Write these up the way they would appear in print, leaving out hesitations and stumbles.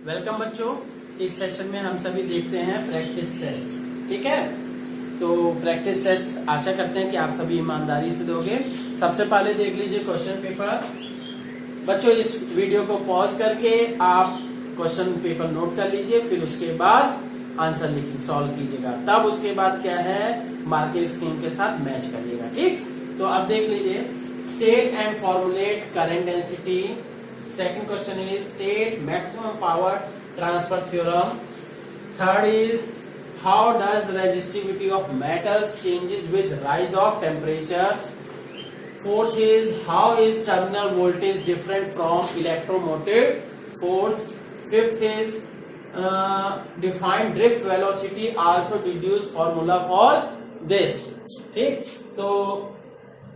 Welcome बच्चों। इस session में हम सभी देखते हैं प्रैक्टिस टेस्ट। ठीक है, तो प्रैक्टिस टेस्ट आशा करते हैं कि आप सभी ईमानदारी से दोगे। सबसे पहले देख लीजिए क्वेश्चन पेपर। बच्चों इस वीडियो को पॉज करके आप क्वेश्चन पेपर नोट कर लीजिए, फिर उसके बाद आंसर लिखिए, सॉल्व कीजिएगा। तब उसके बाद क्या है, मार्किंग स्कीम के साथ मैच करिएगा। ठीक, तो अब देख लीजिए, state and formulate current density. Second question is state maximum power transfer theorem. Third is how does resistivity of metals changes with rise of temperature. Fourth is how is terminal voltage different from electromotive force. Fifth is define drift velocity, also deduce formula for this. ठीक, तो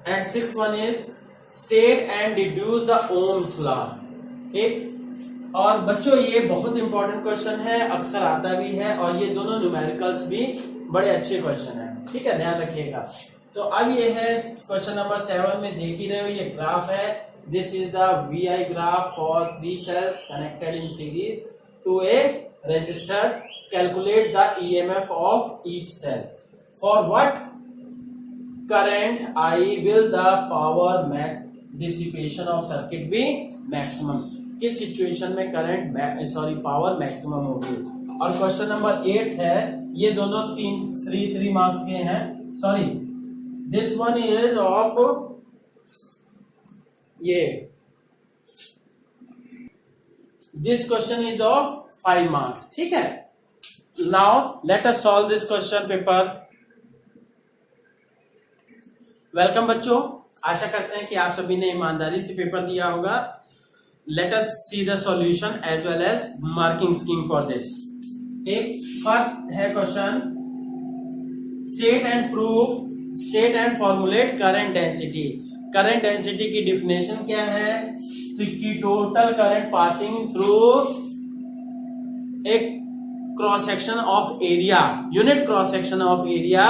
and sixth one is state and deduce the Ohm's law. ठीक, और बच्चों ये बहुत important question है, अक्सर आता भी है, और ये दोनों न्यूमेरिकल्स भी बड़े अच्छे क्वेश्चन है। ठीक है, ध्यान रखिएगा। तो अब ये है क्वेश्चन नंबर 7 में देख ही रहे हो, ये ग्राफ है। This is the VI graph for 3 cells connected in series to a resistor. Calculate the EMF of each cell. For what current I will the power dissipation of circuit be maximum। किस situation में current power maximum होगी। और question number 8 है, ये दोनों 3 marks के हैं। Sorry, this one is of this question is of 5 marks. ठीक है, now let us solve this question paper. Welcome बच्चों, आशा करते हैं कि आप सभी ने ईमानदारी से पेपर दिया होगा। Let us see the solution as well as marking scheme for this. एक फर्स्ट है question, state and formulate current density. Current density की डिफिनेशन क्या है, तो कि टोटल करंट पासिंग थ्रू एक cross section of area, unit cross section of area.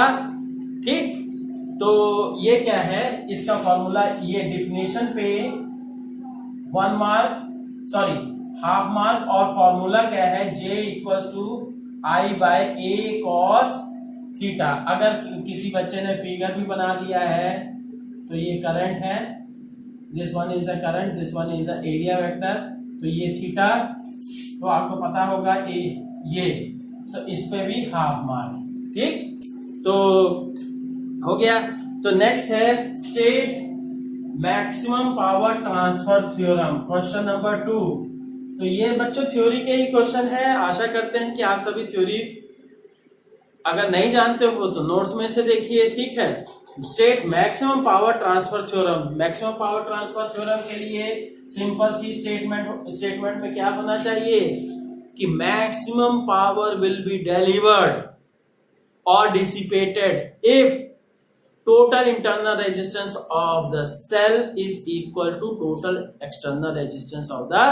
ठीक, तो ये क्या है, इसका फॉर्मूला, ये डिफिनेशन पे 1 मार्क, सॉरी हाफ मार्क, और फॉर्मूला क्या है, J equals to I/A cos theta. अगर किसी बच्चे ने फिगर भी बना दिया है तो ये करंट है, this one is the current, this one is the area vector, तो ये थीटा, तो आपको पता होगा ये, तो इस पे भी हाफ मार्क। ठीक, तो हो गया। तो नेक्स्ट है state maximum power transfer theorem, question number 2। तो ये बच्चों थ्योरी के ही क्वेश्चन है। आशा करते हैं कि आप सभी थ्योरी अगर नहीं जानते हो तो नोट्स में से देखिए। ठीक है, state maximum power transfer theorem. Maximum power transfer theorem के लिए सिंपल सी स्टेटमेंट में क्या होना चाहिए कि maximum power will be delivered or dissipated if total internal resistance of the cell is equal to total external resistance of the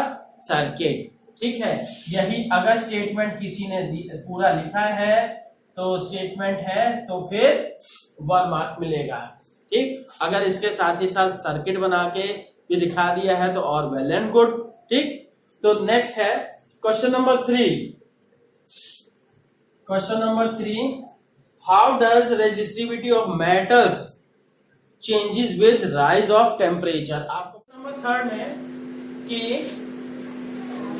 circuit। ठीक है, यही अगर स्टेटमेंट किसी ने पूरा लिखा है तो स्टेटमेंट है, तो फिर 1 मार्क मिलेगा। ठीक, अगर इसके साथ ही साथ सर्किट बना के भी दिखा दिया है तो और वेल एंड गुड। ठीक, तो नेक्स्ट है question number 3। Question number 3, how does resistivity of metals changes with rise of temperature। आपको नंबर 3 में कि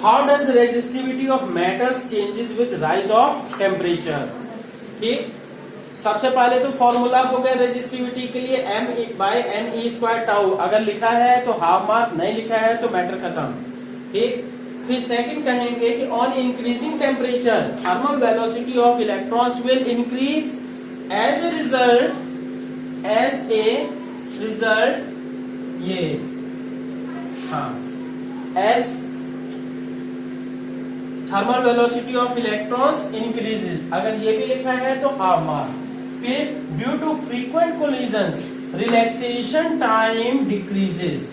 how does resistivity of metals changes with rise of temperature। ठीक, सबसे पहले तो फॉर्मूला हो गया रेजिस्टिविटी के लिए M/NE² टाउ। अगर लिखा है तो हाफ मार्क, नहीं लिखा है तो मैटर खत्म। ठीक, फिर सेकंड कहेंगे कि on increasing temperature thermal velocity of electrons will increase as a result ये, हाँ, as thermal velocity of electrons increases. अगर ये भी लिखा है तो हाफ मार्क। फिर due to frequent collisions relaxation time decreases.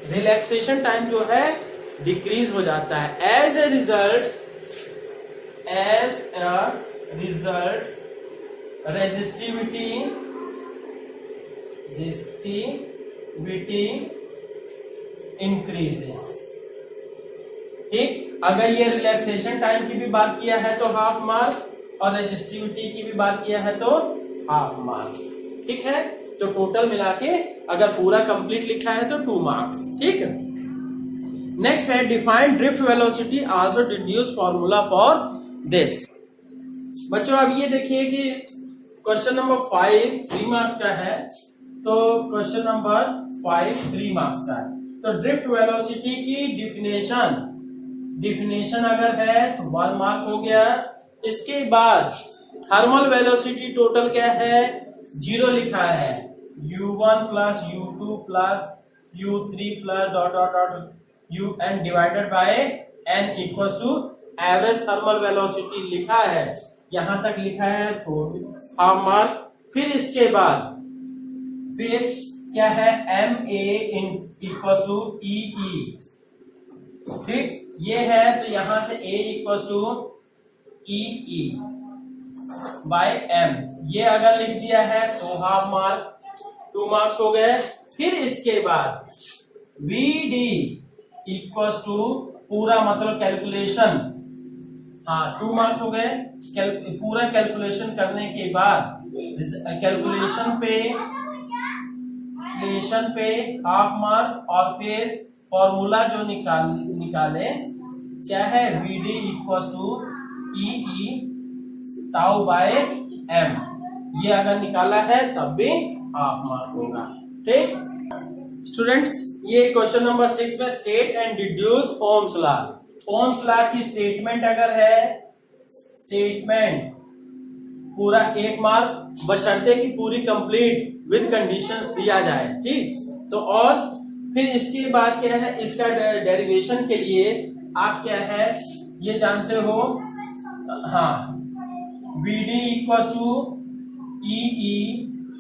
Relaxation time जो है डिक्रीज हो जाता है। As a result resistivity increases. ठीक। अगर ये रिलैक्सेशन टाइम की भी बात किया है तो हाफ मार्क, और रेजिस्टिविटी की भी बात किया है तो हाफ मार्क। ठीक है, तो टोटल मिला के अगर पूरा कंप्लीट लिखा है तो 2 मार्क्स। ठीक है, नेक्स्ट है define drift velocity, also deduce formula for this. बच्चों अब ये देखिए कि क्वेश्चन नंबर 5 3 मार्क्स का है, तो क्वेश्चन नंबर 5 3 मार्क्स का है। तो ड्रिफ्ट वेलोसिटी की डिफिनेशन अगर है तो 1 मार्क हो गया। इसके बाद थर्मल वेलोसिटी टोटल क्या है, 0 लिखा है, u1 plus u2 plus u3 plus dot dot dot un divided by n equals to average thermal velocity लिखा है, यहां तक लिखा है तो हाफ मार्क। फिर इसके बाद फिर क्या है, ma इक्वल्स टू ee। ठीक, ये है तो यहां से a equals to ee by m, ये अगर लिख दिया है तो हाफ मार्क, 2 मार्क्स हो गए। फिर इसके बाद vd इक्वल्स टू पूरा मतलब कैलकुलेशन, हाँ 2 मार्क्स हो गए। पूरा कैलकुलेशन करने के बाद कैलकुलेशन पे हाफ मार्क, और फिर फॉर्मूला जो निकाले क्या है, vd equals to e tau by m, ये अगर निकाला है तब भी हाफ मार्क होगा। ठीक स्टूडेंट्स, ये क्वेश्चन नंबर 6 में state and deduce Ohm's law. Ohm's law की स्टेटमेंट अगर है, स्टेटमेंट पूरा 1 मार्क, बशर्ते कि पूरी कंप्लीट विद कंडीशंस दिया जाए। ठीक, तो और फिर इसके बाद क्या है, इसका डेरिवेशन के लिए आप क्या है ये जानते हो, हाँ vd equals to e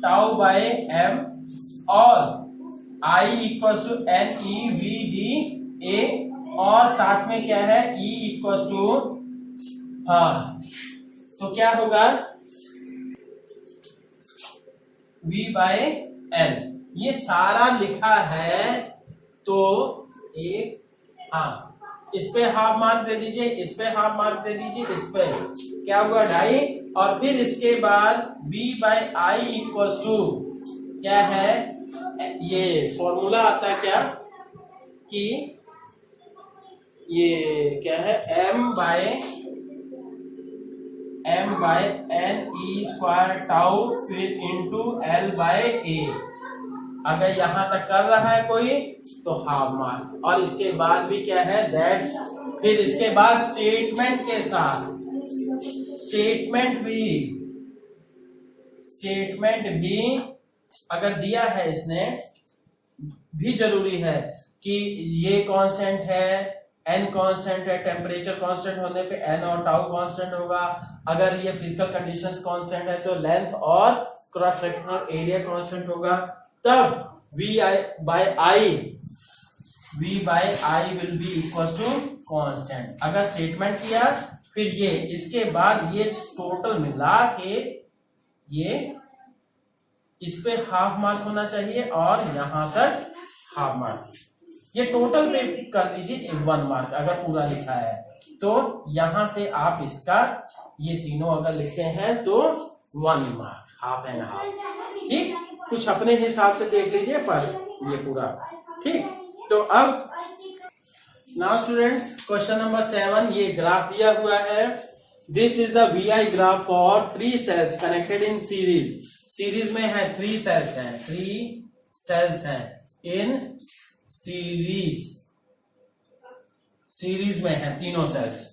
tau by m, और I इक्वल्स टू NEVDA, और साथ में क्या है E इक्वल्स टू, हाँ तो क्या होगा V बाय L, ये सारा लिखा है। तो एक, हाँ इस पे हाफ मार्क दे दीजिए, इस पे हाफ मार्क दे दीजिए, इस पे क्या हुआ 2.5, और फिर इसके बाद V bye I equals to क्या है, ये फॉर्मूला आता है क्या कि ये क्या है, m बाय n e स्क्वायर टाउ फिर इंटू l बाय a। अगर यहां तक कर रहा है कोई तो हाफ मार्क, और इसके बाद भी क्या है दैट, फिर इसके बाद स्टेटमेंट के साथ, स्टेटमेंट भी अगर दिया है इसने भी जरूरी है कि ये कांस्टेंट है, n कांस्टेंट है, टेम्परेचर कांस्टेंट होने पे n और टाउ कांस्टेंट होगा। अगर ये फिजिकल कंडीशंस कांस्टेंट है तो लेंथ और क्रॉस सेक्शनल एरिया कांस्टेंट होगा, तब V bye I will be equal to constant. अगर स्टेटमेंट किया फिर ये, इसके बाद ये टोटल मिला के ये इस पे हाफ मार्क होना चाहिए और यहां तक हाफ मार्क, ये टोटल पे कर दीजिए 1 मार्क अगर पूरा लिखा है। तो यहां से आप इसका ये तीनों अगर लिखे हैं तो 1 मार्क, हाफ एंड हाफ। ठीक, कुछ अपने हिसाब से देख लीजिए पर ये पूरा ठीक। तो अब नाउ स्टूडेंट्स क्वेश्चन नंबर 7, ये ग्राफ दिया हुआ है। This is the VI graph for 3 cells connected in series. Series में है 3 सेल्स हैं, 3 सेल्स हैं इन सीरीज में है तीनों सेल्स।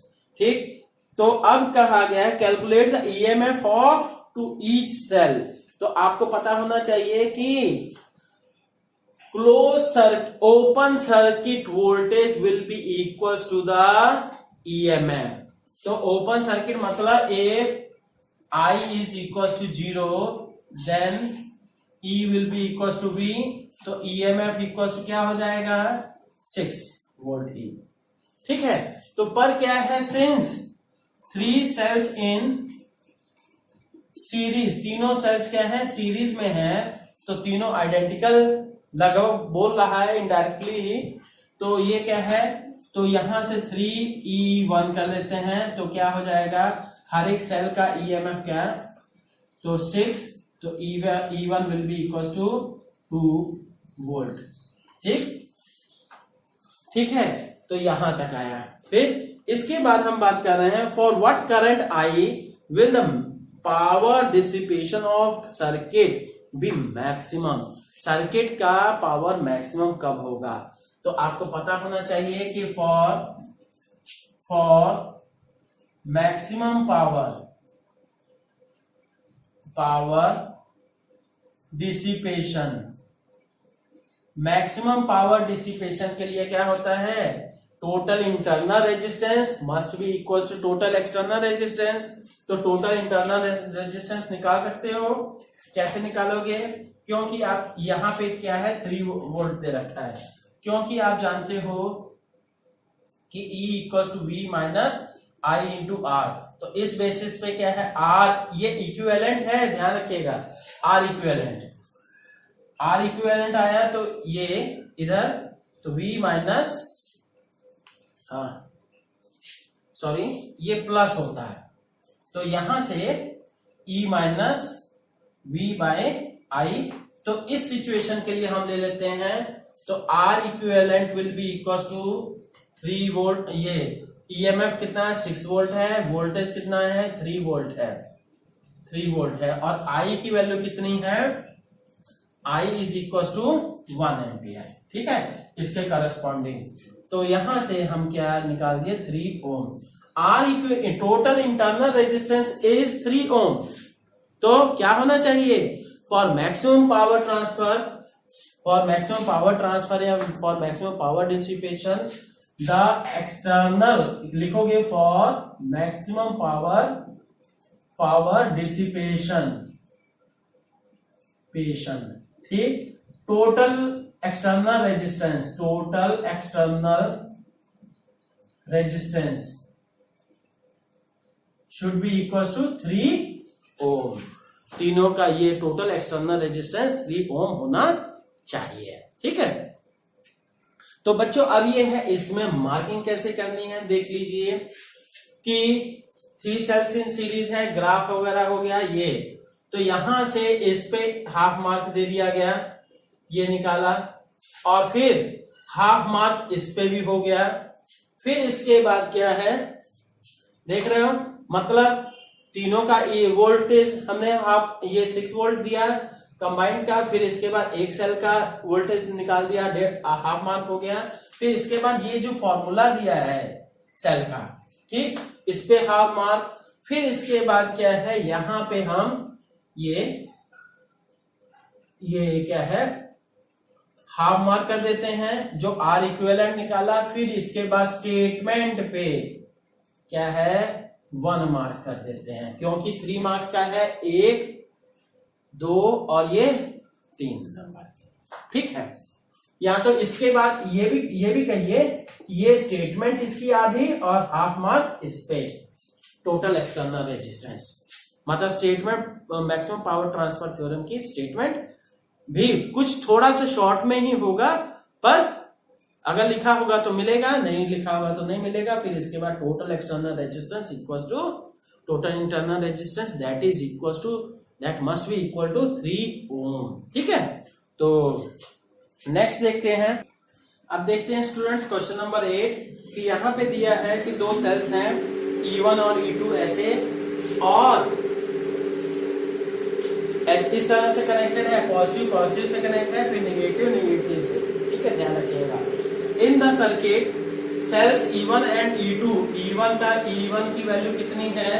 ठीक, तो अब कहा गया है calculate the EMF of to each cell. तो आपको पता होना चाहिए कि open circuit voltage will be equals to the EMF। तो ओपन सर्किट मतलब if I is equals to 0 then E will be equals to V, तो EMF इक्वल्स टू क्या हो जाएगा 6 वोल्ट ही। ठीक है, तो पर क्या है, सिंस 3 सेल्स इन सीरीज, तीनों सेल्स क्या है सीरीज में है, तो तीनों आइडेंटिकल लगभग बोल रहा है इनडायरेक्टली ही। तो ये क्या है तो यहां से 3E1 कर लेते हैं, तो क्या हो जाएगा, हर एक सेल का ईएमएफ क्या है, तो 6, तो E1 will be equal to 2 volt. ठीक है, तो यहां तक आया। फिर इसके बाद हम बात कर रहे हैं, for what current I will the power dissipation of circuit be maximum. Circuit का पावर मैक्सिमम कब होगा, तो आपको पता होना चाहिए कि for maximum power dissipation, maximum power dissipation के लिए क्या होता है, total internal resistance must be equal to total external resistance. तो टोटल इंटरनल रेजिस्टेंस निकाल सकते हो, कैसे निकालोगे, क्योंकि आप यहां पे क्या है 3 वोल्ट दे रखा है, क्योंकि आप जानते हो कि E equal to V minus I into R, तो इस बेसिस पे क्या है R, ये इक्विवेलेंट है, ध्यान रखिएगा, R इक्विवेलेंट आया, तो ये इधर तो V माइनस, सॉरी ये प्लस होता है, तो यहां से E माइनस V बाय आई। तो इस सिचुएशन के लिए हम ले लेते हैं, तो R equivalent will be equal to 3 volt, ये ईएमएफ कितना है 6 वोल्ट है, वोल्टेज कितना है 3 वोल्ट है, और I की वैल्यू कितनी है, I is equal to 1 ampere. ठीक है, इसके करस्पॉन्डिंग, तो यहां से हम क्या निकाल दिए 3 ohm. R total internal resistance is 3 ohm, तो क्या होना चाहिए, फॉर मैक्सिमम पावर ट्रांसफर या for maximum power dissipation the external, लिखोगे फॉर मैक्सिमम पावर डिसिपेशन, ठीक, total external resistance should be equal to 3 ohm. तीनों का ये टोटल एक्सटर्नल रेजिस्टेंस 3 ओम होना चाहिए। ठीक है, तो बच्चों अब ये है, इसमें मार्किंग कैसे करनी है देख लीजिए, कि 3 सेल्स इन सीरीज है, ग्राफ वगैरह हो गया ये, तो यहां से इस पे हाफ मार्क दे दिया गया, ये निकाला, और फिर हाफ मार्क इस पे भी हो गया। फिर इसके बाद क्या है देख रहे हो, मतलब तीनों का ये वोल्टेज हमने हाफ, ये 6 वोल्ट दिया कंबाइंड का, फिर इसके बाद एक सेल का वोल्टेज निकाल दिया, हाफ मार्क हो गया। फिर इसके बाद ये जो फॉर्मूला दिया है सेल का, ठीक, इस पे हाफ मार्क। फिर इसके बाद क्या है, यहां पे हम ये क्या है हाफ मार्क कर देते हैं, जो R इक्विवेलेंट निकाला। फिर इसके बाद स्टेटमेंट पे क्या है 1 मार्क कर देते हैं, क्योंकि 3 मार्क्स का है, 1 2 और ये 3 नंबर। ठीक है, या तो इसके बाद ये भी कहिए, ये स्टेटमेंट इसकी आधी और हाफ मार्क इस पे टोटल एक्सटर्नल रेजिस्टेंस, मतलब statement maximum power transfer theorem की स्टेटमेंट भी कुछ थोड़ा सा शॉर्ट में ही होगा, पर अगर लिखा होगा तो मिलेगा, नहीं लिखा होगा तो नहीं मिलेगा। फिर इसके बाद total external resistance equals to total internal resistance that is equals to that must be equal to 3 ohm. ठीक है, तो नेक्स्ट देखते हैं। अब देखते हैं स्टूडेंट्स क्वेश्चन नंबर 8 कि यहाँ पे दिया है कि 2 सेल्स हैं E1 और E2 ऐसे, और इस तरह से कनेक्टेड है, पॉजिटिव से कनेक्टेड है, फिर नेगेटिव से। ठीक है, ध्यान रखिएगा। In the circuit cells E1 and E2, E1 की वैल्यू कितनी है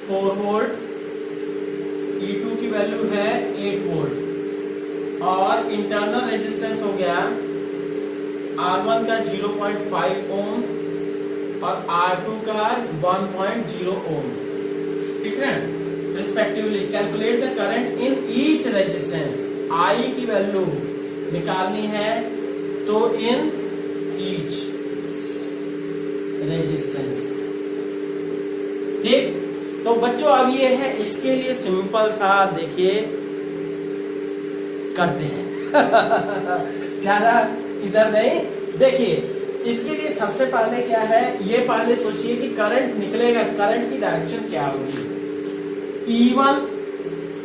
4 वोल्ट, E2 की वैल्यू है 8 वोल्ट, और इंटरनल रेजिस्टेंस हो गया R1 का 0.5 ओम और R2 का 1.0 ओम। ठीक है, respectively calculate the current in each resistance. I की वैल्यू निकालनी है तो इन ईच रेजिस्टेंस। ठीक, तो बच्चों अब ये है, इसके लिए सिंपल सा देखिए करते हैं ज्यादा इधर नहीं। देखिए इसके लिए सबसे पहले क्या है, ये पहले सोचिए कि करंट निकलेगा, करंट की डायरेक्शन क्या होगी। E1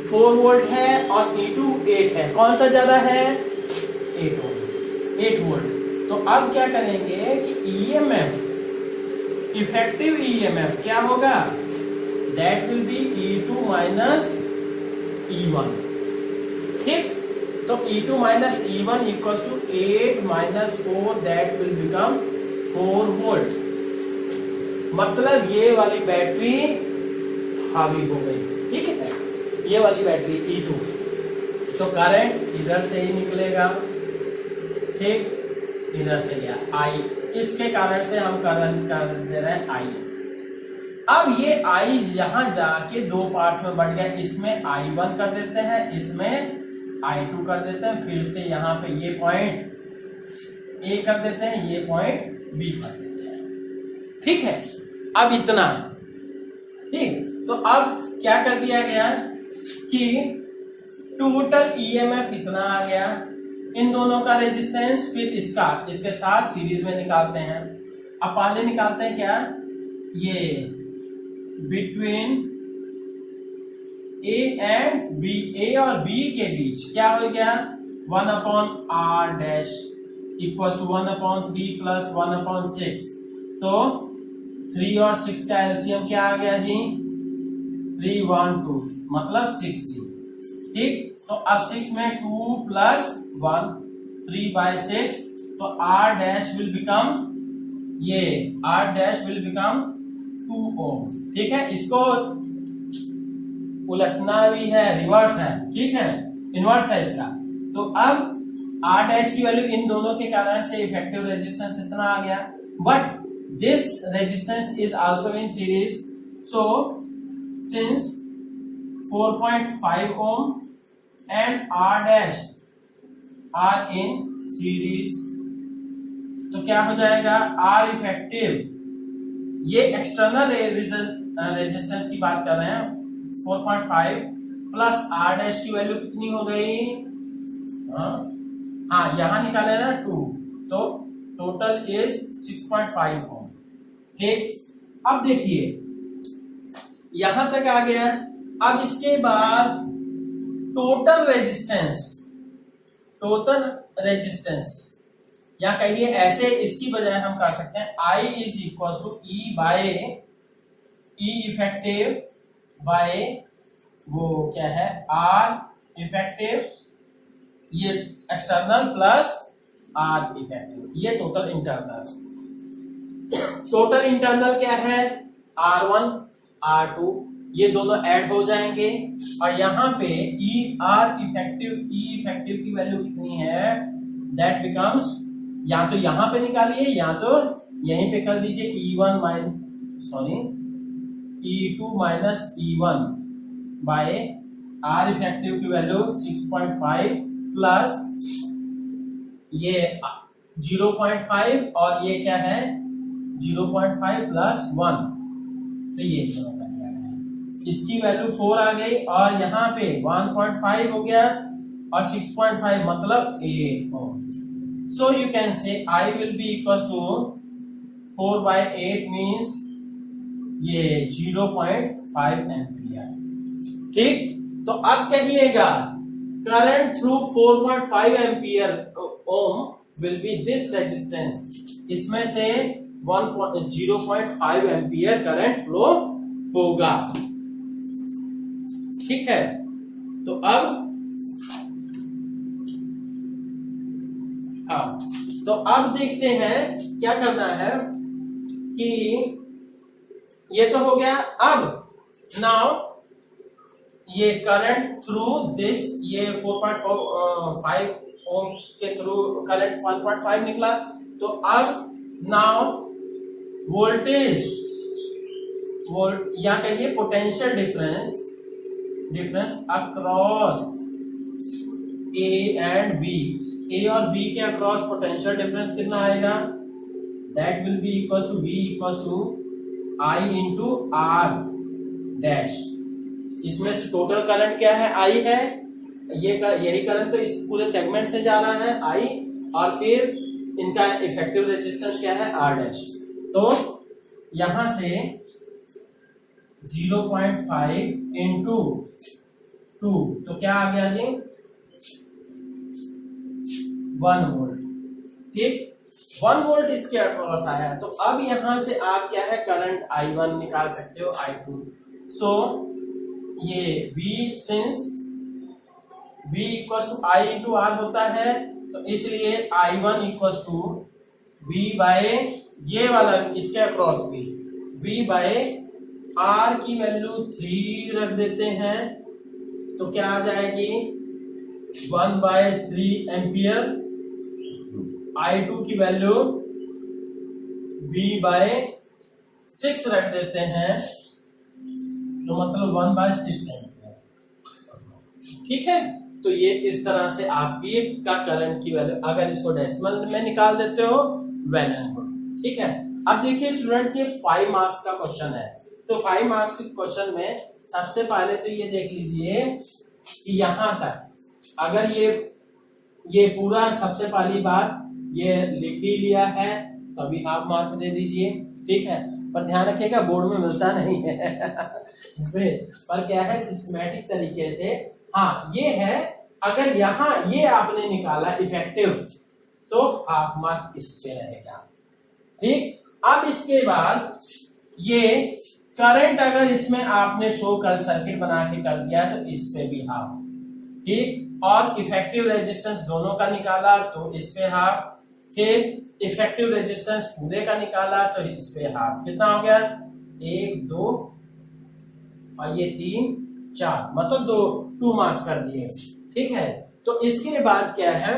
4 वोल्ट है और E2 8 है, कौन सा ज्यादा है, 8 वोल्ट। तो अब क्या करेंगे कि EMF, इफेक्टिव EMF क्या होगा, that will B E2 minus E1। ठीक, तो E2 minus E1 equal to 8 minus 4, that will become 4 volt. मतलब ये वाली बैटरी हावी हो गई, ठीक है, ये वाली बैटरी E2। तो करंट इधर से ही निकलेगा, ठीक, इधर से गया I, इसके कारण से हम करंट कर दे रहे हैं I। अब ये I यहां जाके दो पार्ट्स में बढ़ गया, इसमें I1 कर देते हैं, इसमें I2 कर देते हैं, फिर से यहाँ पे ये पॉइंट A कर देते हैं, ये पॉइंट B कर देते हैं। ठीक है, अब इतना, ठीक, तो अब क्या कर दिया गया कि टोटल EMF इतना आ गया, इन दोनों का रेजिस्टेंस, फिर इसका इसके साथ सीरीज में निकालते हैं। अब पहले निकालते हैं क्या, ये between A and B, A और B के बीच क्या हो गया, 1/r dash equal to 1/3 plus 1/6। तो 3 और 6 का एलसीएम क्या आ गया जी, 312, मतलब 60। ठीक, तो अब 6 में 2 प्लस 1, 3/6, तो r डैश विल बिकम, ये r डैश विल बिकम 2 ओम। ठीक है, इसको उलटना भी है, रिवर्स है, ठीक है, इनवर्स है इसका। तो अब r डैश की वैल्यू इन दोनों के कारण से इफेक्टिव रेजिस्टेंस इतना आ गया, but this resistance is also in series, so since 4.5 ohm and r dash are in series, तो क्या हो जाएगा, r इफेक्टिव, ये एक्सटर्नल रेजिस्टेंस की बात कर रहे हैं, 4.5 प्लस r डैश की वैल्यू कितनी हो गई, हाँ यहां निकाले ना 2, तो टोटल इज 6.5 ओम। ठीक, अब देखिए यहां तक आ गया। अब इसके बाद टोटल रेजिस्टेंस या कहिए ऐसे, इसकी बजाय हम कर सकते हैं I is equal to E effective by वो क्या है R इफेक्टिव, ये एक्सटर्नल प्लस R इफेक्टिव, ये टोटल इंटरनल क्या है, R1 R2, ये दोनों ऐड हो जाएंगे, और यहाँ पे R इफेक्टिव की वैल्यू कितनी है, दैट बिकम्स, या तो यहाँ पे निकालिए या तो यहीं पे कर दीजिए, E2 minus E1 by R effective की वैल्यू 6.5 प्लस ये 0.5 और ये क्या है 0.5 प्लस 1, तो ये दोनों कर दिया गया, इसकी वैल्यू 4 आ गई, और यहाँ पे 1.5 हो गया और 6.5 मतलब 8 ओम। So you can say I will be equals to 4/8 means ये 0.5 एम्पियर। ठीक, तो अब कहिएगा current through 4.5 ampere ohm will be this resistance, इसमें से 0.5 एम्पियर करंट फ्लो होगा। ठीक है, तो अब हाँ, तो अब देखते हैं क्या करना है कि ये तो हो गया। अब नाउ ये करंट थ्रू दिस, ये 4.5 ओम के थ्रू करंट 1.5 निकला, तो अब नाउ वोल्टेज या कहिए potential difference across A and B, A और B के अक्रॉस पोटेंशियल डिफरेंस कितना आएगा, that will be equal to V equal to I into R dash. इसमें से टोटल करंट क्या है, I है, यही करंट तो इस पूरे सेगमेंट से जा रहा है I, और फिर इनका इफेक्टिव रेजिस्टेंस क्या है R डैश। तो यहां से 0.5 इंटू 2 तो क्या आ गया जी 1 वोल्ट। ठीक 1 वोल्ट इसके अक्रॉस आया। तो अब यहां से आप क्या है करंट I1 निकाल सकते हो I2। सो ये V since V equal to I into R होता है तो इसलिए I1 equal to V bye ये वाला इसके अक्रॉस भी V बाय R की वैल्यू 3 रख देते हैं तो क्या आ जाएगी 1/3 एम्पियर। I2 की वैल्यू V बाय 6 रख देते हैं तो मतलब 1/6 एम्पियर। ठीक है तो ये इस तरह से आपकी का करंट की वैल्यू अगर इसको डेसिमल में निकाल देते हो वेल एंड गुड। ठीक है अब देखिए स्टूडेंट्स ये 5 मार्क्स का क्वेश्चन है। तो 5 मार्क्स के क्वेश्चन में सबसे पहले तो ये देख लीजिए कि यहां तक अगर ये पूरा सबसे पहली बात ये लिख ही लिया है तो अभी आप मार्क दे दीजिए। ठीक है पर ध्यान रखिएगा बोर्ड में मिलता नहीं है पर क्या है सिस्टमैटिक तरीके से हाँ ये है अगर यहाँ ये आपने निकाला इफेक्टिव तो हाफ मार्क इस पे रहेगा। ठीक अब इसके बाद ये करंट अगर इसमें आपने शो कर सर्किट बना के कर दिया तो इस पे भी हाफ। ठीक और इफेक्टिव रेजिस्टेंस दोनों का निकाला तो इस पे हाफ। फिर इफेक्टिव रेजिस्टेंस पूरे का निकाला तो इस पे हाफ। कितना हो गया 1 2 और ये 3 4 मतलब 2 मार्क्स कर दिए। ठीक है तो इसके बाद क्या है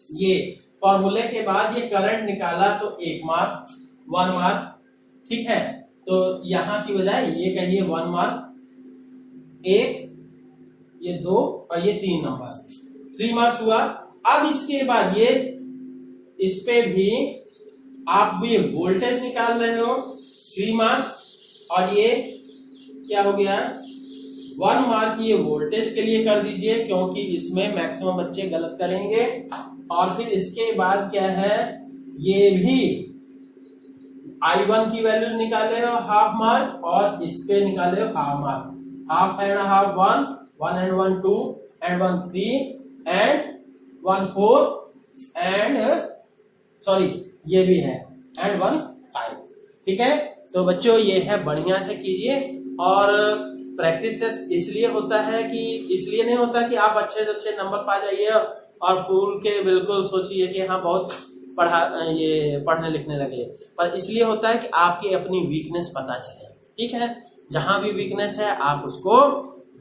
ये फॉर्मूले के बाद ये करंट निकाला तो 1 मार्क 1 मार्क। ठीक है तो यहां की बजाय ये कहिए 1 मार्क 1 ये 2 और ये 3 नंबर 3 मार्क्स हुआ। अब इसके बाद ये इस पे भी आप ये वोल्टेज निकाल रहे हो 3 मार्क्स और ये क्या हो गया 1 मार्क ये वोल्टेज के लिए कर दीजिए क्योंकि इसमें मैक्सिमम बच्चे गलत करेंगे। और फिर इसके बाद क्या है ये भी I1 की वैल्यू निकाले हो हाफ मार्क और इस पे निकाले हो half mark. Half and half 1 and 1 2 and 1 3 and 1 4 and sorry ये भी है एंड 1 5। ठीक है तो बच्चों ये है बढ़िया से कीजिए। और प्रैक्टिस टेस्ट इसलिए होता है कि इसलिए नहीं होता कि आप अच्छे से अच्छे नंबर पा जाइए और फूल के बिल्कुल सोचिए कि हाँ बहुत पढ़ने लिखने लगे, पर इसलिए होता है कि आपकी अपनी वीकनेस पता चले। ठीक है जहां भी वीकनेस है आप उसको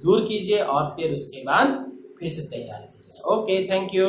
दूर कीजिए और फिर उसके बाद फिर से तैयार कीजिए। Okay thank you.